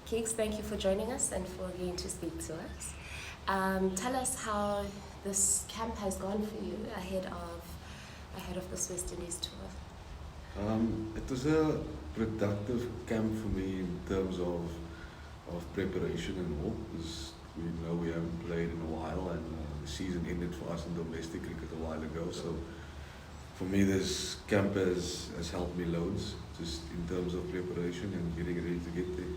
Keegs, thank you for joining us and for agreeing to speak to us. Tell us how this camp has gone for you ahead of this West Indies tour. It was a productive camp for me in terms of preparation and all, because we haven't played in a while, and the season ended for us in domestic cricket a while ago. So for me, this camp has helped me loads, just in terms of preparation and getting ready to get there.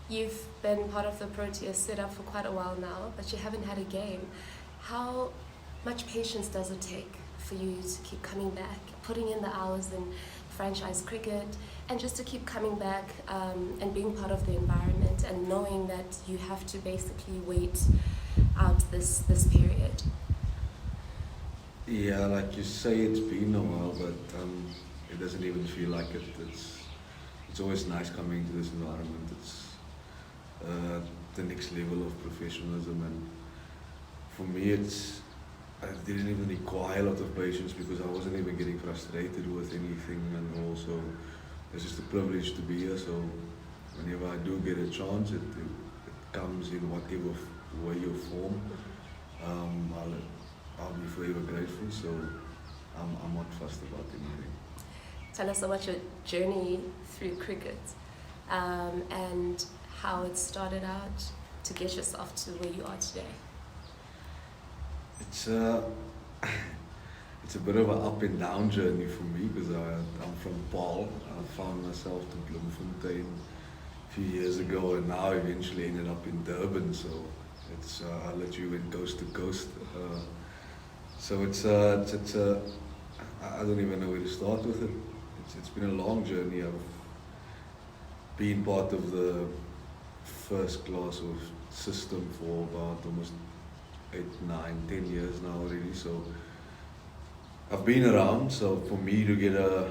You've been part of the Proteas setup for quite a while now, but you haven't had a game. How much patience does it take for you to keep coming back, putting in the hours in franchise cricket, and just to keep coming back and being part of the environment and knowing that you have to basically wait out this period? Yeah, like you say, it's been a while, but it doesn't even feel like it. It's always nice coming to this environment. It's the next level of professionalism, and for me, I didn't even require a lot of patience because I wasn't even getting frustrated with anything, and also it's just a privilege to be here. So whenever I do get a chance, it comes in whatever way or form. I'll be forever grateful. So I'm not fussed about anything. Tell us about your journey through cricket and how it started out to get yourself to where you are today. It's a bit of an up and down journey for me because I'm from Paul. I found myself to Bloemfontein a few years ago, and now eventually ended up in Durban. So I'll let you went coast to coast. So I don't even know where to start with it. It's been a long journey. I've been part of the first class of system for about almost 8, 9, 10 years now already. So I've been around. So for me to get a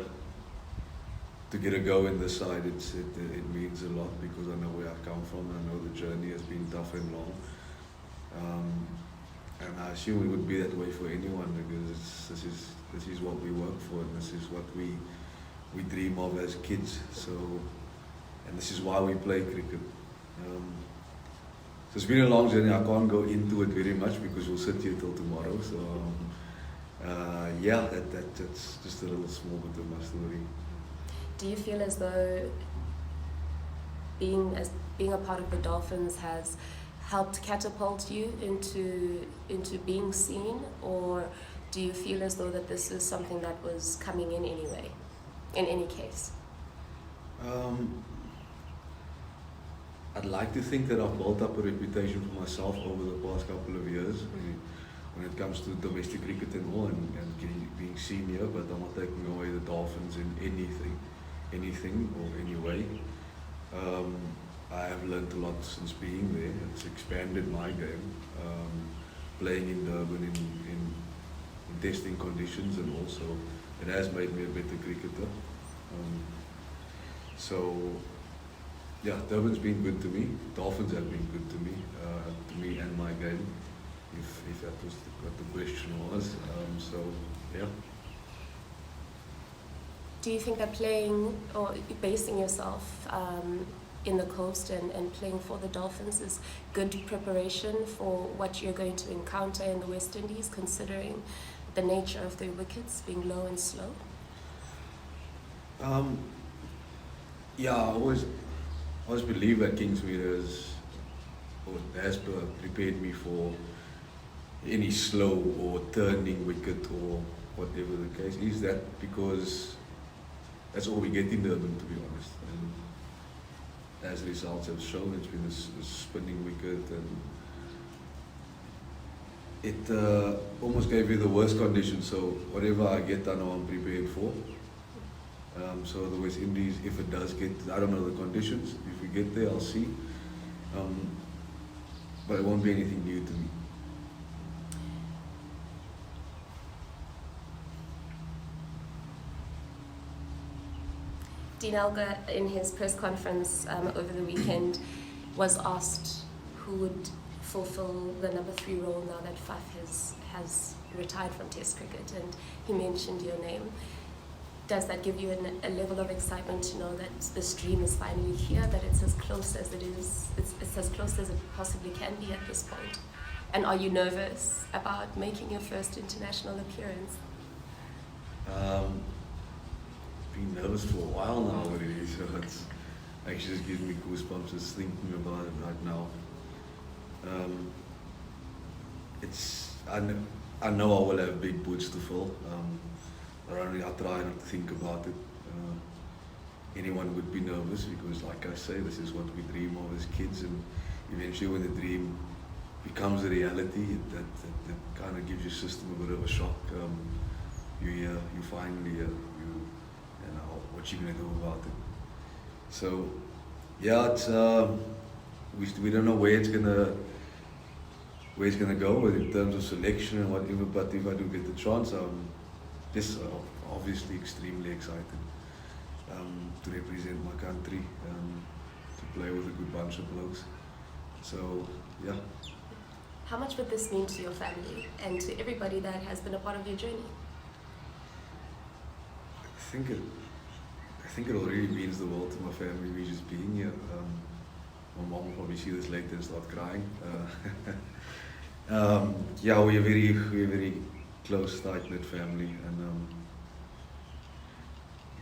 go in this side, it means a lot because I know where I've come from. And I know the journey has been tough and long. And I assume it would be that way for anyone because this is what we work for, and this is what we dream of as kids. So, and this is why we play cricket. So it's been a long journey. I can't go into it very much because we'll sit here till tomorrow. So yeah, that's just a little small bit of my story. Do you feel as though being a part of the Dolphins has helped catapult you into being seen, or do you feel as though that this is something that was coming in anyway, in any case? I'd like to think that I've built up a reputation for myself over the past couple of years when it comes to domestic cricket and all, and being senior, but I'm not taking away the Dolphins in anything or any way. I have learned a lot since being there. It's expanded my game, playing in Durban in testing conditions, and also it has made me a better cricketer. So yeah, Durban's been good to me. Dolphins have been good to me and my game, if that was what the question was. So yeah. Do you think that playing or basing yourself in the coast and playing for the Dolphins is good preparation for what you're going to encounter in the West Indies, considering the nature of their wickets being low and slow? Yeah, I always believe that Kingsmead has prepared me for any slow or turning wicket or whatever the case is. That because that's all we get in Durban, to be honest. And as results have shown, it's been a spinning wicket, and it almost gave me the worst conditions. So whatever I get, I know I'm prepared for. So the West Indies, if it does get, I don't know the conditions. If we get there, I'll see. But it won't be anything new to me. Dean Elgar, in his press conference over the weekend, was asked who would fulfill the number 3 role now that Faf has retired from Test cricket, and he mentioned your name. does that give you a level of excitement to know that this dream is finally here, that it's as close as it is, it's as close as it possibly can be at this point? And are you nervous about making your first international appearance? Been nervous for a while now already, so it's actually just giving me goosebumps just thinking about it right now. I know I will have big boots to fill. I try not to think about it. Anyone would be nervous because, like I say, this is what we dream of as kids, and eventually when the dream becomes a reality, that kind of gives your system a bit of a shock. You're here, you finally here, you know, what you gonna do about it? So, yeah, it's we don't know where it's gonna go in terms of selection and whatever. But if I do get the chance, I'm just obviously extremely excited to represent my country, to play with a good bunch of blokes. So, yeah. How much would this mean to your family and to everybody that has been a part of your journey? I think it already means the world to my family, me just being here. My mom will probably see this later and start crying. Yeah, we're a very close, tight-knit family, and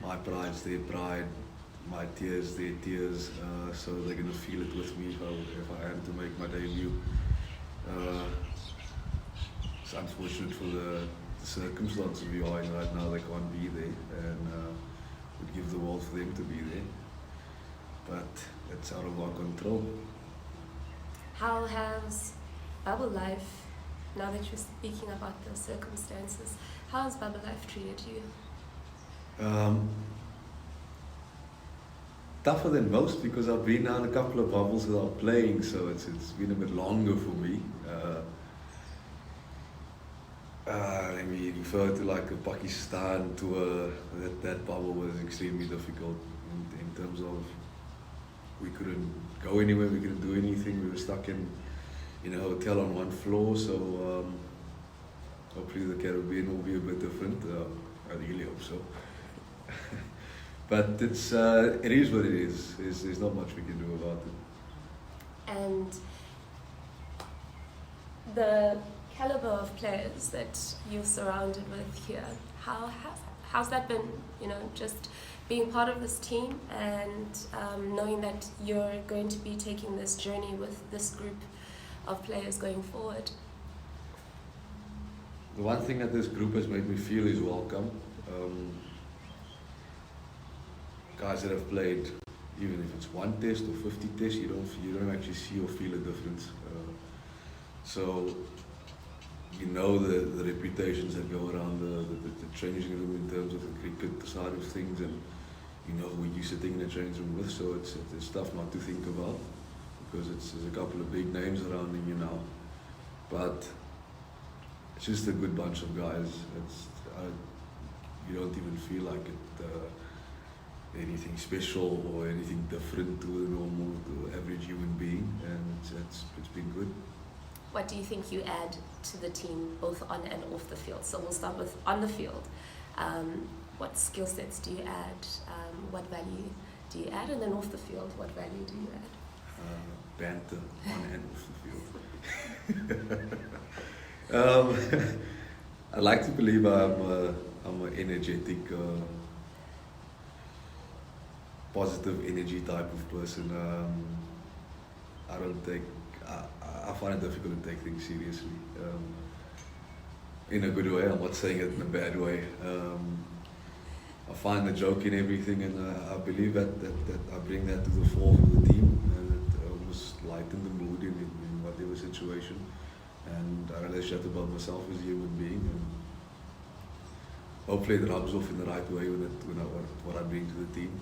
my pride's their pride, my tears their tears. So they're gonna feel it with me if I am to make my debut. It's unfortunate for the circumstances we are in right now. They can't be there, and would give the world for them to be there, but it's out of our control. How has bubble life, now that you're speaking about the circumstances, how has bubble life treated you? Tougher than most, because I've been on a couple of bubbles without playing, so it's been a bit longer for me. Let me refer to like a Pakistan tour. That bubble was extremely difficult in terms of we couldn't go anywhere, we couldn't do anything. We were stuck in a hotel on one floor. So hopefully the Caribbean will be a bit different. I really hope so. But it is what it is. There's not much we can do about it. And the caliber of players that you're surrounded with here, how's that been? Just being part of this team and knowing that you're going to be taking this journey with this group of players going forward. The one thing that this group has made me feel is welcome. Guys that have played, even if it's one test or 50 tests, you don't actually see or feel a difference. So the reputations that go around the changing room in terms of the cricket side of things, and who you're sitting in the changing room with. So it's tough not to think about, because there's a couple of big names surrounding you now. But it's just a good bunch of guys. You don't even feel like it. Anything special or anything different to a normal, to average human being, and it's been good. What do you think you add to the team, both on and off the field? So we'll start with on the field. What skill sets do you add? What value do you add? And then off the field, what value do you add? Banter on and off the field. I like to believe I'm an energetic, positive energy type of person. I find it difficult to take things seriously. In a good way, I'm not saying it in a bad way. I find the joke in everything, and I believe that I bring that to the fore for the team, and it almost lighten the mood in whatever situation. And I realize that about myself as a human being, and hopefully it rubs off in the right way what I bring to the team.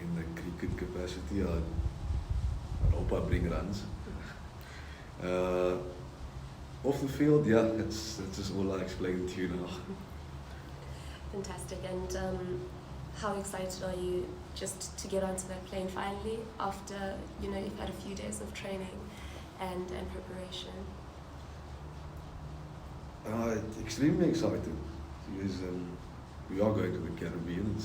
In the cricket capacity, I hope I bring runs. Off the field, yeah, that's just all I explained to you now. Fantastic. And how excited are you just to get onto that plane finally after you've had a few days of training and preparation? Extremely excited. we are going to the Caribbean.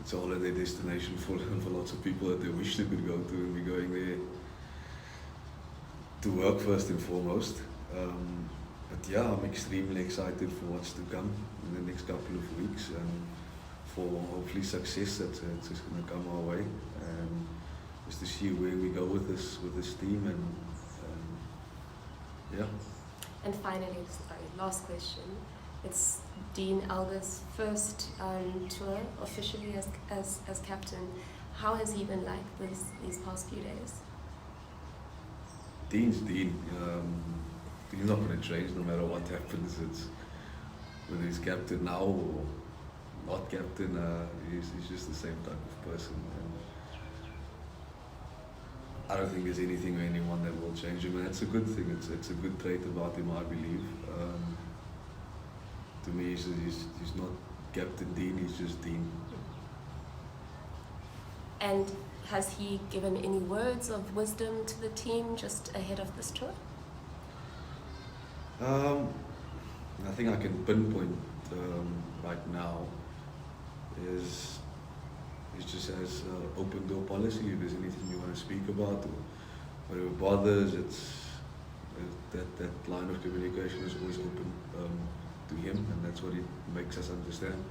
It's a holiday destination for lots of people that they wish they could go to, and we're going there to work first and foremost. But yeah, I'm extremely excited for what's to come in the next couple of weeks, and for hopefully success that's just going to come our way, and just to see where we go with this team, and yeah. And finally, sorry, last question. It's Dean Elgar's first tour officially as captain. How has he been like these past few days? Dean's Dean. He's not going to change no matter what happens. It's whether he's captain now or not captain. He's just the same type of person. And I don't think there's anything or anyone that will change him, and that's a good thing. It's a good trait about him, I believe. To me, he's not Captain Dean. He's just Dean. And has he given any words of wisdom to the team just ahead of this tour? Nothing I can pinpoint right now is just as open door policy. If there's anything you want to speak about or whatever bothers, that line of communication is always open to him, and that's what he makes us understand.